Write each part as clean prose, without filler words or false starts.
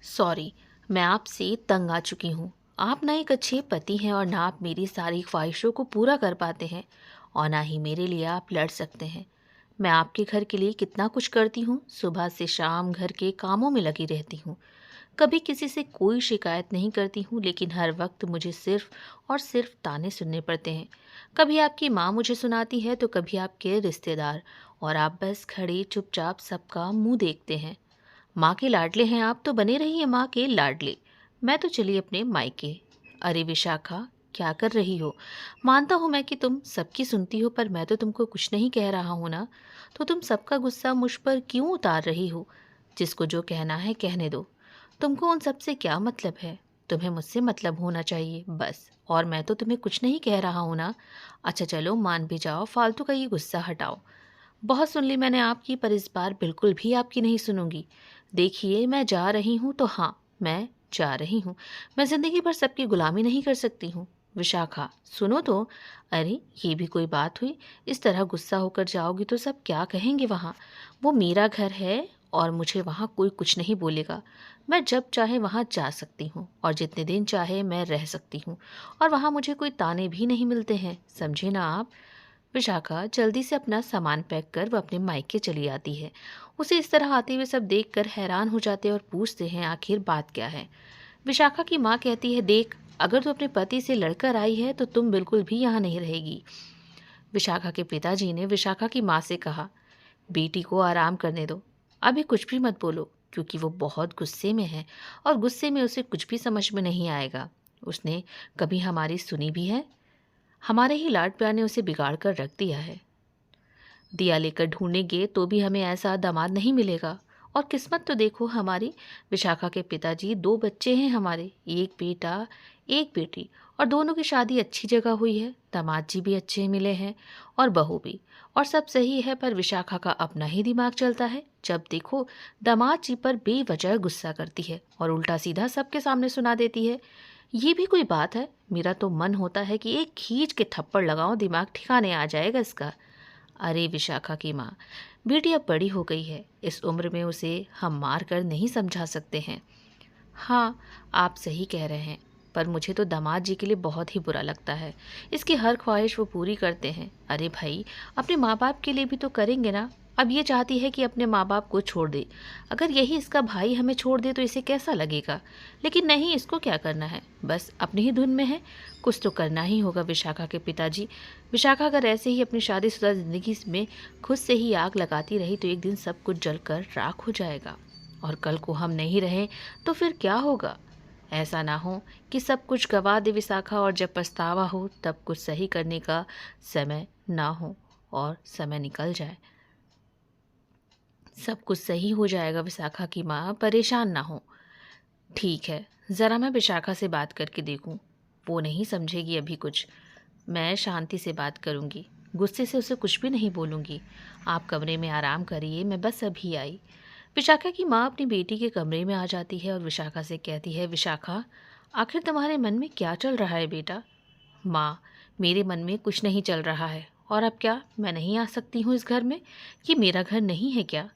Sorry, मैं आपसे तंग आ चुकी हूँ। आप ना एक अच्छे पति हैं और ना आप मेरी सारी ख्वाहिशों को पूरा कर पाते हैं और ना ही मेरे लिए आप लड़ सकते हैं। मैं आपके घर के लिए कितना कुछ करती हूँ, सुबह से शाम घर के कामों में लगी रहती हूँ। कभी किसी से कोई शिकायत नहीं करती हूँ, लेकिन हर वक्त मुझे सिर्फ और सिर्फ ताने सुनने पड़ते हैं। कभी आपकी माँ मुझे सुनाती है तो कभी आपके रिश्तेदार, और आप बस खड़े चुपचाप सबका मुंह देखते हैं। माँ के लाडले हैं आप तो बने रहिए माँ के लाडले। मैं तो चली अपने मायके। अरे विशाखा, क्या कर रही हो? मानता हूँ मैं कि तुम सबकी सुनती हो, पर मैं तो तुमको कुछ नहीं कह रहा हूँ ना। तो तुम सबका गुस्सा मुझ पर क्यों उतार रही हो? जिसको जो कहना है कहने दो। तुमको उन सब से क्या मतलब है? तुम्हें मुझसे मतलब होना चाहिए बस। और मैं तो तुम्हें कुछ नहीं कह रहा हूँ ना। अच्छा चलो, मान भी जाओ, फालतू का ये गुस्सा हटाओ। बहुत सुन ली मैंने आपकी, पर इस बार बिल्कुल भी आपकी नहीं सुनूंगी। देखिए, मैं जा रही हूँ तो हाँ, मैं जा रही हूँ। मैं जिंदगी भर सबकी गुलामी नहीं कर सकती हूँ। विशाखा, सुनो तो। अरे, ये भी कोई बात हुई? इस तरह गुस्सा होकर जाओगी तो सब क्या कहेंगे वहाँ? वो मेरा घर है और मुझे वहाँ कोई कुछ नहीं बोलेगा। मैं जब चाहे वहाँ जा सकती हूँ और जितने दिन चाहे मैं रह सकती हूँ, और वहाँ मुझे कोई ताने भी नहीं मिलते हैं, समझे ना आप? विशाखा जल्दी से अपना सामान पैक कर वो अपने मायके चली आती है। उसे इस तरह आते हुए सब देखकर हैरान हो जाते हैं और पूछते हैं आखिर बात क्या है। विशाखा की माँ कहती है, देख, अगर तू अपने पति से लड़कर आई है तो तुम बिल्कुल भी यहाँ नहीं रहेगी। विशाखा के पिताजी ने विशाखा की माँ से कहा, बेटी को आराम करने दो, अभी कुछ भी मत बोलो, क्योंकि वो बहुत गुस्से में है और गुस्से में उसे कुछ भी समझ में नहीं आएगा। उसने कभी हमारी सुनी भी है? हमारे ही लाड प्यार ने उसे बिगाड़ कर रख दिया है। दिया लेकर ढूंढेंगे तो भी हमें ऐसा दामाद नहीं मिलेगा। और किस्मत तो देखो हमारी। विशाखा के पिताजी, दो बच्चे हैं हमारे, एक बेटा एक बेटी, और दोनों की शादी अच्छी जगह हुई है। दामाद जी भी अच्छे मिले हैं और बहू भी, और सब सही है। पर विशाखा का अपना ही दिमाग चलता है। जब देखो दामाद जी पर बेवजह गुस्सा करती है और उल्टा सीधा सबके सामने सुना देती है। ये भी कोई बात है? मेरा तो मन होता है कि एक खींच के थप्पड़ लगाऊं, दिमाग ठिकाने आ जाएगा इसका। अरे विशाखा की माँ, बेटी अब बड़ी हो गई है, इस उम्र में उसे हम मार कर नहीं समझा सकते हैं। हाँ, आप सही कह रहे हैं, पर मुझे तो दामाद जी के लिए बहुत ही बुरा लगता है। इसकी हर ख्वाहिश वो पूरी करते हैं। अरे भाई, अपने माँ बाप के लिए भी तो करेंगे ना। अब ये चाहती है कि अपने माँ बाप को छोड़ दे। अगर यही इसका भाई हमें छोड़ दे तो इसे कैसा लगेगा? लेकिन नहीं, इसको क्या करना है, बस अपनी ही धुन में है। कुछ तो करना ही होगा विशाखा के पिताजी। विशाखा अगर ऐसे ही अपनी शादीशुदा जिंदगी में खुद से ही आग लगाती रही तो एक दिन सब कुछ जलकर राख हो जाएगा। और कल को हम नहीं रहें तो फिर क्या होगा? ऐसा ना हो कि सब कुछ गवा दे विशाखा, और जब पछतावा हो तब कुछ सही करने का समय ना हो और समय निकल जाए। सब कुछ सही हो जाएगा विशाखा की माँ, परेशान ना हो। ठीक है, ज़रा मैं विशाखा से बात करके देखूं। वो नहीं समझेगी अभी कुछ। मैं शांति से बात करूंगी, गुस्से से उसे कुछ भी नहीं बोलूंगी। आप कमरे में आराम करिए, मैं बस अभी आई। विशाखा की माँ अपनी बेटी के कमरे में आ जाती है और विशाखा से कहती है, विशाखा, आखिर तुम्हारे मन में क्या चल रहा है बेटा? माँ, मेरे मन में कुछ नहीं चल रहा है। और अब क्या, मैं नहीं आ सकती हूँ इस घर में? ये मेरा घर नहीं है क्या?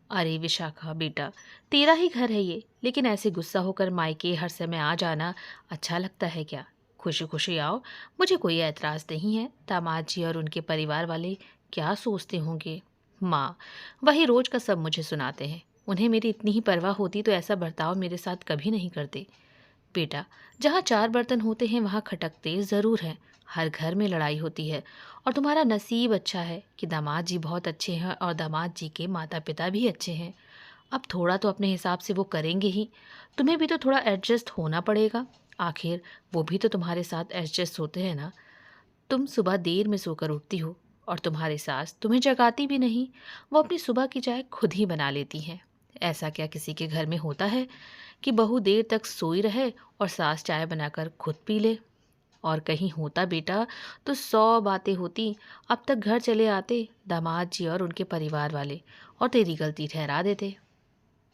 अरे विशाखा बेटा, तेरा ही घर है ये, लेकिन ऐसे गुस्सा होकर मायके हर समय आ जाना अच्छा लगता है क्या? खुशी खुशी आओ, मुझे कोई ऐतराज़ नहीं है। दामाद जी और उनके परिवार वाले क्या सोचते होंगे? माँ, वही रोज का सब मुझे सुनाते हैं। उन्हें मेरी इतनी ही परवाह होती तो ऐसा बर्ताव मेरे साथ कभी नहीं करते। बेटा, जहाँ चार बर्तन होते हैं वहाँ खटकते ज़रूर हैं। हर घर में लड़ाई होती है। और तुम्हारा नसीब अच्छा है कि दामाद जी बहुत अच्छे हैं और दामाद जी के माता पिता भी अच्छे हैं। अब थोड़ा तो अपने हिसाब से वो करेंगे ही। तुम्हें भी तो थोड़ा एडजस्ट होना पड़ेगा। आखिर वो भी तो तुम्हारे साथ एडजस्ट होते हैं ना। तुम सुबह देर में सोकर उठती हो और तुम्हारी सास तुम्हें जगाती भी नहीं। वो अपनी सुबह की चाय खुद ही बना लेती हैं। ऐसा क्या किसी के घर में होता है कि बहू देर तक सोई रहे और सास चाय बनाकर खुद पी ले? और कहीं होता बेटा तो 100 बातें होती। अब तक घर चले आते दामाद जी और उनके परिवार वाले और तेरी गलती ठहरा देते।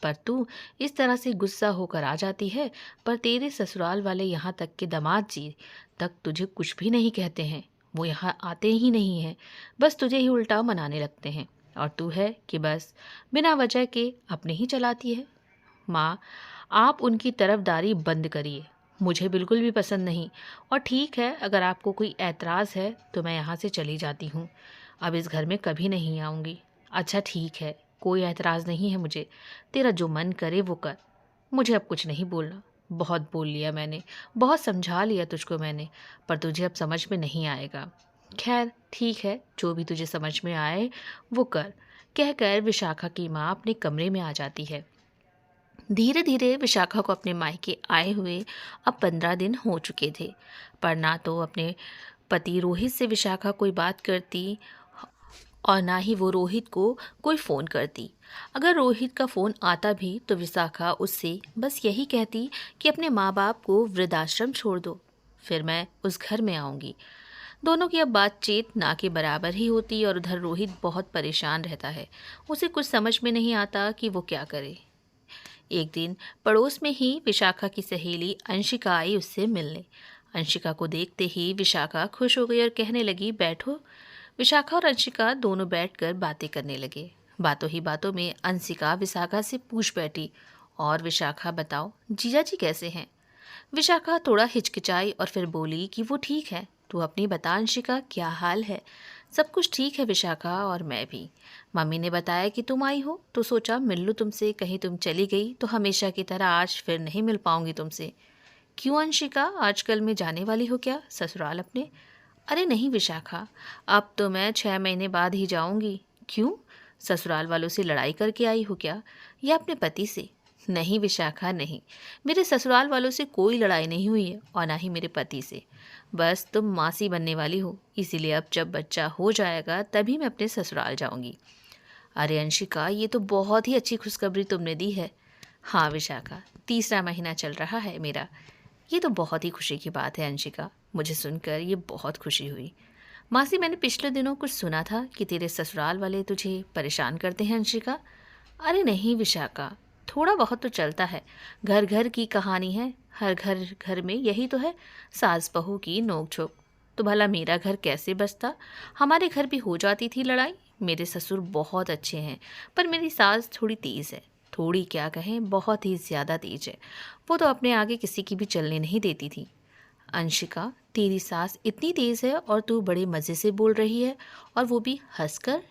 पर तू इस तरह से गुस्सा होकर आ जाती है, पर तेरे ससुराल वाले यहाँ तक के दामाद जी तक तुझे कुछ भी नहीं कहते हैं। वो यहाँ आते ही नहीं हैं, बस तुझे ही उल्टा मनाने लगते हैं। और तू है कि बस बिना वजह के अपने ही चलाती है। माँ, आप उनकी तरफदारी बंद करिए, मुझे बिल्कुल भी पसंद नहीं। और ठीक है, अगर आपको कोई ऐतराज़ है तो मैं यहाँ से चली जाती हूँ, अब इस घर में कभी नहीं आऊँगी। अच्छा ठीक है, कोई ऐतराज़ नहीं है मुझे, तेरा जो मन करे वो कर, मुझे अब कुछ नहीं बोलना। बहुत बोल लिया मैंने, बहुत समझा लिया तुझको मैंने, पर तुझे अब समझ में नहीं आएगा। खैर ठीक है, जो भी तुझे समझ में आए वो कर, कहकर विशाखा की माँ अपने कमरे में आ जाती है। धीरे धीरे विशाखा को अपने मायके आए हुए अब 15 दिन हो चुके थे, पर ना तो अपने पति रोहित से विशाखा कोई बात करती और ना ही वो रोहित को कोई फ़ोन करती। अगर रोहित का फ़ोन आता भी तो विशाखा उससे बस यही कहती कि अपने माँ बाप को वृद्धाश्रम छोड़ दो, फिर मैं उस घर में आऊँगी। दोनों की अब बातचीत ना के बराबर ही होती और उधर रोहित बहुत परेशान रहता है। उसे कुछ समझ में नहीं आता कि वो क्या करे। एक दिन पड़ोस में ही विशाखा की सहेली अंशिका आई उससे मिलने। अंशिका को देखते ही विशाखा खुश हो गई और कहने लगी, बैठो। विशाखा और अंशिका दोनों बैठकर बातें करने लगे। बातों ही बातों में अंशिका विशाखा से पूछ बैठी, और विशाखा बताओ जीजा जी कैसे हैं? विशाखा थोड़ा हिचकिचाई और फिर बोली कि वो ठीक है, तू अपनी बता अंशिका, क्या हाल है? सब कुछ ठीक है विशाखा, और मैं भी। मम्मी ने बताया कि तुम आई हो तो सोचा मिल लूँ तुमसे, कहीं तुम चली गई तो हमेशा की तरह आज फिर नहीं मिल पाऊंगी तुमसे। क्यों अंशिका, आजकल में जाने वाली हो क्या ससुराल अपने? अरे नहीं विशाखा, अब तो मैं 6 महीने बाद ही जाऊंगी। क्यों, ससुराल वालों से लड़ाई करके आई हो क्या, या अपने पति से? नहीं विशाखा नहीं, मेरे ससुराल वालों से कोई लड़ाई नहीं हुई है और ना ही मेरे पति से। बस तुम मासी बनने वाली हो, इसीलिए अब जब बच्चा हो जाएगा तभी मैं अपने ससुराल जाऊंगी। अरे अंशिका, ये तो बहुत ही अच्छी खुशखबरी तुमने दी है। हाँ विशाखा, तीसरा महीना चल रहा है मेरा। ये तो बहुत ही खुशी की बात है अंशिका, मुझे सुनकर ये बहुत खुशी हुई। मासी, मैंने पिछले दिनों कुछ सुना था कि तेरे ससुराल वाले तुझे परेशान करते हैं अंशिका। अरे नहीं विशाखा, थोड़ा बहुत तो चलता है, घर घर की कहानी है, हर घर घर में यही तो है, सास बहू की नोक झोंक। तो भला मेरा घर कैसे बसता? हमारे घर भी हो जाती थी लड़ाई। मेरे ससुर बहुत अच्छे हैं, पर मेरी सास थोड़ी तेज़ है। थोड़ी क्या कहें, बहुत ही ज़्यादा तेज है। वो तो अपने आगे किसी की भी चलने नहीं देती थी। अंशिका, तेरी सास इतनी तेज़ है और तू बड़े मज़े से बोल रही है, और वो भी हंसकर।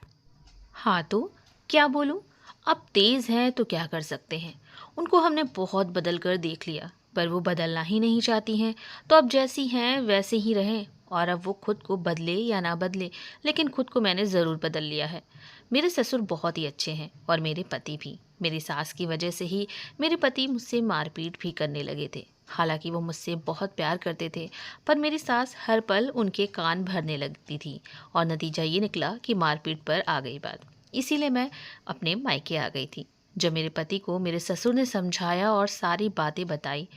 हाँ तो क्या बोलूं, अब तेज हैं तो क्या कर सकते हैं, उनको हमने बहुत बदल कर देख लिया, पर वो बदलना ही नहीं चाहती हैं। तो अब जैसी हैं वैसे ही रहें, और अब वो खुद को बदले या ना बदले, लेकिन खुद को मैंने ज़रूर बदल लिया है। मेरे ससुर बहुत ही अच्छे हैं और मेरे पति भी। मेरी सास की वजह से ही मेरे पति मुझसे मारपीट भी करने लगे थे। हालांकि वो मुझसे बहुत प्यार करते थे, पर मेरी सास हर पल उनके कान भरने लगती थी, और नतीजा ये निकला कि मारपीट पर आ गई बात। इसीलिए मैं अपने मायके आ गई थी। जब मेरे पति को मेरे ससुर ने समझाया और सारी बातें बताई,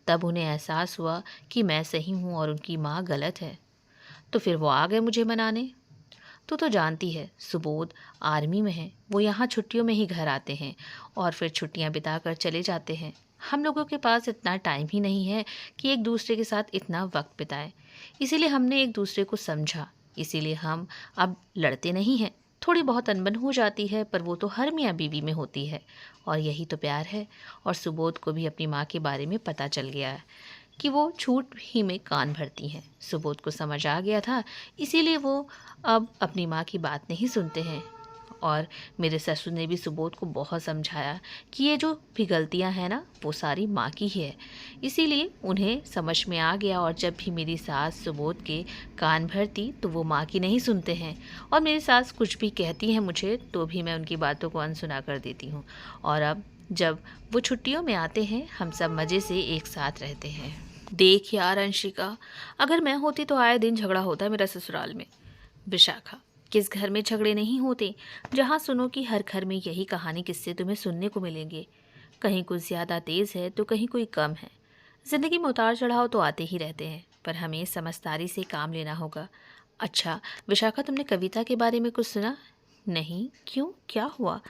तब उन्हें एहसास हुआ कि मैं सही हूँ और उनकी माँ गलत है। तो फिर वो आ गए मुझे मनाने। तो जानती है, सुबोध आर्मी में है, वो यहाँ छुट्टियों में ही घर आते हैं और फिर छुट्टियाँ बिता कर चले जाते हैं। हम लोगों के पास इतना टाइम ही नहीं है कि एक दूसरे के साथ इतना वक्त बिताएं। इसीलिए हमने एक दूसरे को समझा, इसीलिए हम अब लड़ते नहीं हैं। थोड़ी बहुत अनबन हो जाती है, पर वो तो हर मियाँ बीवी में होती है, और यही तो प्यार है। और सुबोध को भी अपनी माँ के बारे में पता चल गया है कि वो झूठ ही में कान भरती हैं। सुबोध को समझ आ गया था, इसीलिए वो अब अपनी माँ की बात नहीं सुनते हैं। और मेरे ससुर ने भी सुबोध को बहुत समझाया कि ये जो भी गलतियाँ हैं ना, वो सारी माँ की ही है। इसीलिए उन्हें समझ में आ गया, और जब भी मेरी सास सुबोध के कान भरती तो वो माँ की नहीं सुनते हैं, और मेरी सास कुछ भी कहती हैं मुझे तो भी मैं उनकी बातों को अनसुना कर देती हूँ। और अब जब वो छुट्टियों में आते हैं, हम सब मज़े से एक साथ रहते हैं। देख यार अंशिका, अगर मैं होती तो आए दिन झगड़ा होता मेरा ससुराल में। विशाखा, किस घर में झगड़े नहीं होते, जहाँ सुनो कि हर घर में यही कहानी किस्से तुम्हें सुनने को मिलेंगे। कहीं कुछ ज़्यादा तेज़ है तो कहीं कोई कम है। ज़िंदगी में उतार चढ़ाव तो आते ही रहते हैं, पर हमें समझदारी से काम लेना होगा। अच्छा विशाखा, तुमने कविता के बारे में कुछ सुना? नहीं, क्यों, क्या हुआ?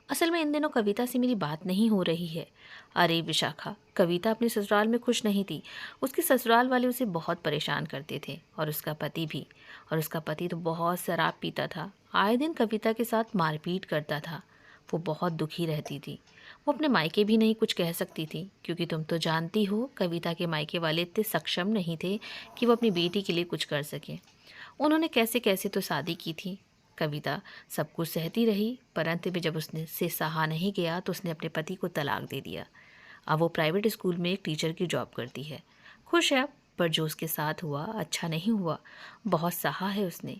असल में इन दिनों कविता से मेरी बात नहीं हो रही है। अरे विशाखा, कविता अपने ससुराल में खुश नहीं थी। उसके ससुराल वाले उसे बहुत परेशान करते थे, और उसका पति भी। और उसका पति तो बहुत शराब पीता था, आए दिन कविता के साथ मारपीट करता था। वो बहुत दुखी रहती थी। वो अपने मायके भी नहीं कुछ कह सकती थी, क्योंकि तुम तो जानती हो कविता के मायके वाले इतने सक्षम नहीं थे कि वो अपनी बेटी के लिए कुछ कर सके। उन्होंने कैसे कैसे तो शादी की थी। कविता सब कुछ सहती रही, पर अंत में जब उसने से सहा नहीं गया तो उसने अपने पति को तलाक दे दिया। अब वो प्राइवेट स्कूल में एक टीचर की जॉब करती है। खुश है, पर जो उसके साथ हुआ अच्छा नहीं हुआ। बहुत सहा है उसने।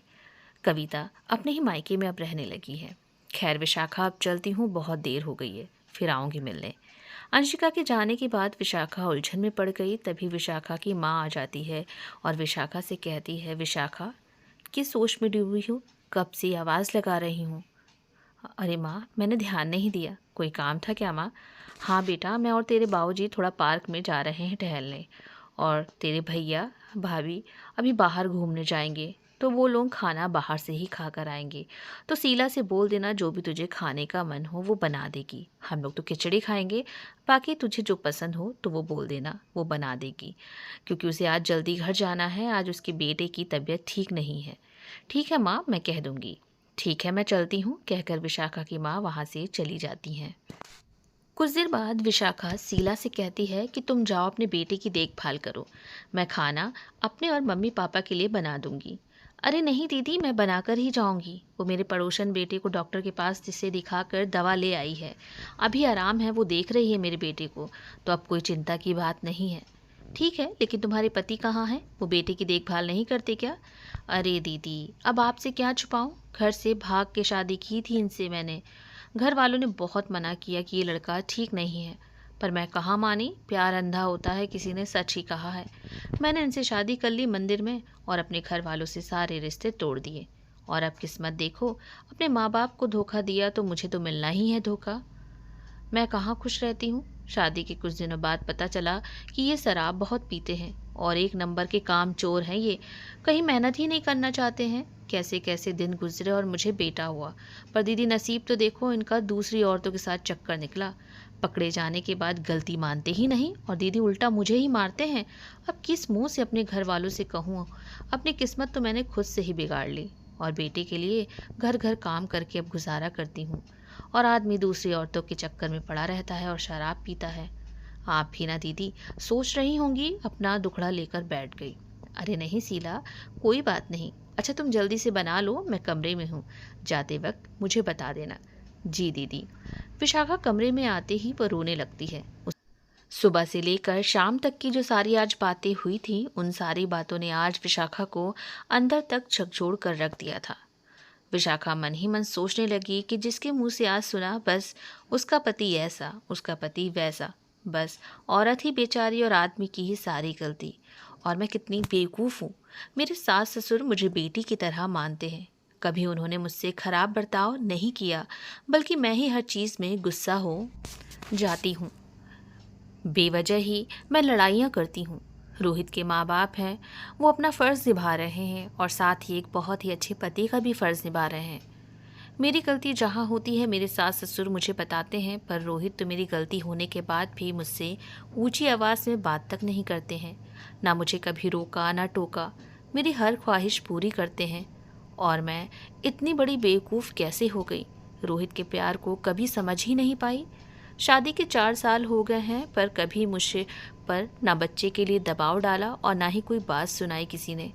कविता अपने ही मायके में अब रहने लगी है। खैर विशाखा, अब चलती हूँ, बहुत देर हो गई है, फिर आऊँगी मिलने। अंशिका के जाने के बाद विशाखा उलझन में पड़ गई। तभी विशाखा की माँ आ जाती है और विशाखा से कहती है, विशाखा किस सोच में डूबी हूँ, कब से आवाज़ लगा रही हूँ। अरे माँ, मैंने ध्यान नहीं दिया, कोई काम था क्या माँ? हाँ बेटा, मैं और तेरे बाबूजी थोड़ा पार्क में जा रहे हैं टहलने, और तेरे भैया भाभी अभी बाहर घूमने जाएंगे, तो वो लोग खाना बाहर से ही खा कर आएंगे। तो शीला से बोल देना जो भी तुझे खाने का मन हो वो बना देगी। हम लोग तो खिचड़ी खाएंगे, बाकी तुझे जो पसंद हो तो वो बोल देना, वो बना देगी। क्योंकि उसे आज जल्दी घर जाना है, आज उसके बेटे की तबीयत ठीक नहीं है। ठीक है माँ, मैं कह दूँगी। ठीक है, मैं चलती हूँ, कहकर विशाखा की माँ वहाँ से चली जाती हैं। कुछ देर बाद विशाखा शीला से कहती है कि तुम जाओ अपने बेटे की देखभाल करो, मैं खाना अपने और मम्मी पापा के लिए बना दूंगी। अरे नहीं दीदी, मैं बनाकर ही जाऊंगी। वो मेरे पड़ोसन बेटे को डॉक्टर के पास जिसे दिखाकर दवा ले आई है, अभी आराम है, वो देख रही है मेरे बेटे को, तो अब कोई चिंता की बात नहीं है। ठीक है, लेकिन तुम्हारे पति कहाँ हैं? वो बेटे की देखभाल नहीं करते क्या? अरे दीदी, अब आपसे क्या छुपाऊं, घर से भाग के शादी की थी इनसे मैंने। घर वालों ने बहुत मना किया कि ये लड़का ठीक नहीं है, पर मैं कहाँ मानी। प्यार अंधा होता है, किसी ने सच ही कहा है। मैंने इनसे शादी कर ली मंदिर में, और अपने घर वालों से सारे रिश्ते तोड़ दिए। और अब किस्मत देखो, अपने माँ बाप को धोखा दिया तो मुझे तो मिलना ही है धोखा। मैं कहाँ खुश रहती हूँ। शादी के कुछ दिनों बाद पता चला कि ये शराब बहुत पीते हैं और एक नंबर के काम चोर हैं ये, कहीं मेहनत ही नहीं करना चाहते हैं। कैसे कैसे दिन गुजरे और मुझे बेटा हुआ, पर दीदी नसीब तो देखो इनका दूसरी औरतों के साथ चक्कर निकला। पकड़े जाने के बाद गलती मानते ही नहीं और दीदी उल्टा मुझे ही मारते हैं। अब किस मुंह से अपने घर वालों से कहूँ? अपनी किस्मत तो मैंने खुद से ही बिगाड़ ली, और बेटे के लिए घर घर काम करके अब गुजारा करती हूँ, और आदमी दूसरी औरतों के चक्कर में पड़ा रहता है और शराब पीता है। आप भी ना दीदी सोच रही होंगी। अपना दुखड़ा लेकर बैठ गई। अरे नहीं शीला, कोई बात नहीं। अच्छा तुम जल्दी से बना लो, मैं कमरे में हूँ, जाते वक्त मुझे बता देना। जी दीदी। विशाखा कमरे में आते ही वो रोने लगती है। सुबह से लेकर शाम तक की जो सारी आज बातें हुई थी, उन सारी बातों ने आज विशाखा को अंदर तक झकझोर कर रख दिया था। विशाखा मन ही मन सोचने लगी कि जिसके मुंह से आज सुना, बस उसका पति ऐसा, उसका पति वैसा, बस औरत ही बेचारी और आदमी की ही सारी गलती। और मैं कितनी बेवकूफ़ हूँ। मेरे सास ससुर मुझे बेटी की तरह मानते हैं, कभी उन्होंने मुझसे खराब बर्ताव नहीं किया, बल्कि मैं ही हर चीज़ में गुस्सा हो जाती हूँ। बेवजह ही मैं लड़ाइयाँ करती हूँ। रोहित के माँ बाप हैं, वो अपना फ़र्ज़ निभा रहे हैं और साथ ही एक बहुत ही अच्छे पति का भी फ़र्ज़ निभा रहे हैं। मेरी गलती जहाँ होती है मेरे सास ससुर मुझे बताते हैं, पर रोहित तो मेरी गलती होने के बाद भी मुझसे ऊंची आवाज़ में बात तक नहीं करते हैं। ना मुझे कभी रोका ना टोका, मेरी हर ख्वाहिश पूरी करते हैं। और मैं इतनी बड़ी बेवकूफ़ कैसे हो गई, रोहित के प्यार को कभी समझ ही नहीं पाई। शादी के 4 साल हो गए हैं, पर कभी मुझे पर ना बच्चे के लिए दबाव डाला और ना ही कोई बात सुनाई किसी ने।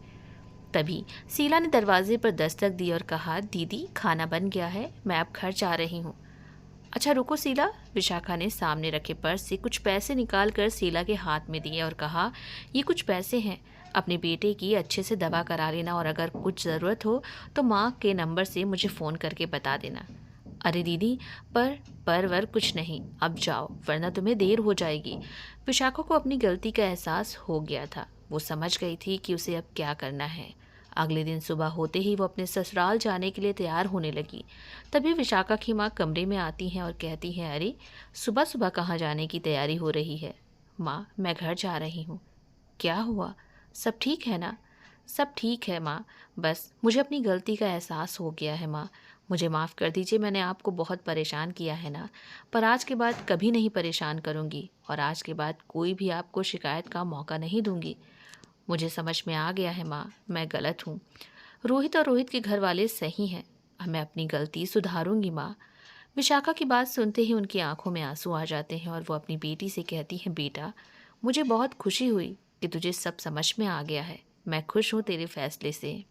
तभी शीला ने दरवाजे पर दस्तक दी और कहा, दीदी खाना बन गया है, मैं अब घर जा रही हूँ। अच्छा रुको शीला। विशाखा ने सामने रखे पर्स से कुछ पैसे निकाल कर शीला के हाथ में दिए और कहा, ये कुछ पैसे हैं, अपने बेटे की अच्छे से दवा करा लेना, और अगर कुछ ज़रूरत हो तो माँ के नंबर से मुझे फ़ोन करके बता देना। अरे दीदी, पर वर कुछ नहीं, अब जाओ वरना तुम्हें देर हो जाएगी। विशाखा को अपनी गलती का एहसास हो गया था। वो समझ गई थी कि उसे अब क्या करना है। अगले दिन सुबह होते ही वो अपने ससुराल जाने के लिए तैयार होने लगी। तभी विशाखा की माँ कमरे में आती हैं और कहती हैं, अरे सुबह सुबह कहाँ जाने की तैयारी हो रही है? माँ, मैं घर जा रही हूँ। क्या हुआ, सब ठीक है ना? सब ठीक है माँ, बस मुझे अपनी गलती का एहसास हो गया है माँ, मुझे माफ़ कर दीजिए, मैंने आपको बहुत परेशान किया है ना, पर आज के बाद कभी नहीं परेशान करूँगी, और आज के बाद कोई भी आपको शिकायत का मौका नहीं दूँगी। मुझे समझ में आ गया है माँ, मैं गलत हूँ। रोहित और रोहित के घर वाले सही हैं, अब मैं अपनी गलती सुधारूंगी माँ। विशाखा की बात सुनते ही उनकी आंखों में आंसू आ जाते हैं और वो अपनी बेटी से कहती हैं, बेटा, मुझे बहुत खुशी हुई कि तुझे सब समझ में आ गया है। मैं खुश हूँ तेरे फैसले से।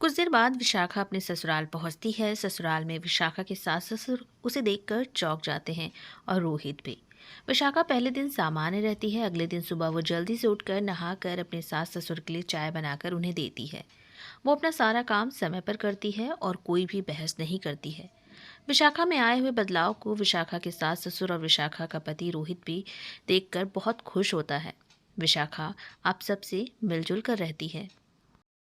कुछ देर बाद विशाखा अपने ससुराल पहुंचती है। ससुराल में विशाखा के सास ससुर उसे देखकर चौंक जाते हैं और रोहित भी। विशाखा पहले दिन सामान्य रहती है। अगले दिन सुबह वो जल्दी से उठकर नहाकर अपने सास ससुर के लिए चाय बनाकर उन्हें देती है। वो अपना सारा काम समय पर करती है और कोई भी बहस नहीं करती है। विशाखा में आए हुए बदलाव को विशाखा के सास ससुर और विशाखा का पति रोहित भी देखकर बहुत खुश होता है। विशाखा आप सबसे मिलजुल कर रहती है।